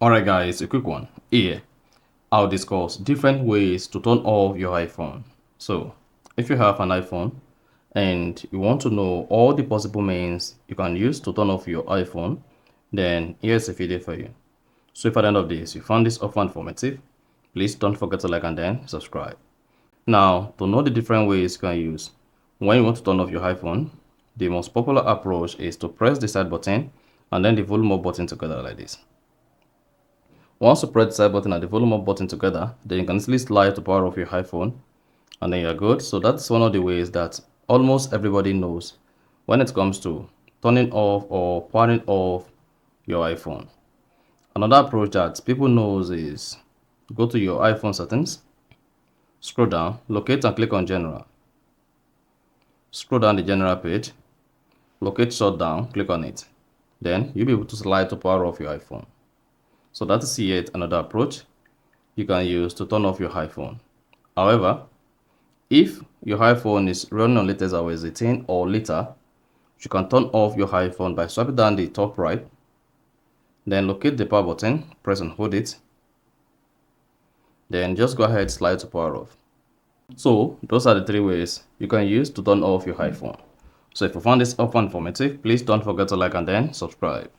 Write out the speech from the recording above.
Alright guys, a quick one. Here, I'll discuss different ways to turn off your iPhone. So, if you have an iPhone and you want to know all the possible means you can use to turn off your iPhone, then here's a video for you. So if at the end of this you found this offer informative, please don't forget to like and then subscribe. Now, to know the different ways you can use when you want to turn off your iPhone, the most popular approach is to press the side button and then the volume up button together like this. Once you press the side button and the volume up button together, then you can easily slide to power off your iPhone and then you're good. So that's one of the ways that almost everybody knows when it comes to turning off or powering off your iPhone. Another approach that people knows is go to your iPhone settings, scroll down, locate and click on general. Scroll down the general page, locate shutdown, click on it. Then you'll be able to slide to power off your iPhone. So that is yet another approach you can use to turn off your iPhone. However, if your iPhone is running on latest iOS 18 or later, you can turn off your iPhone by swiping down the top right, then locate the power button, press and hold it, then just go ahead slide to power off. So those are the three ways you can use to turn off your iPhone. So if you found this offer informative, please don't forget to like and then subscribe.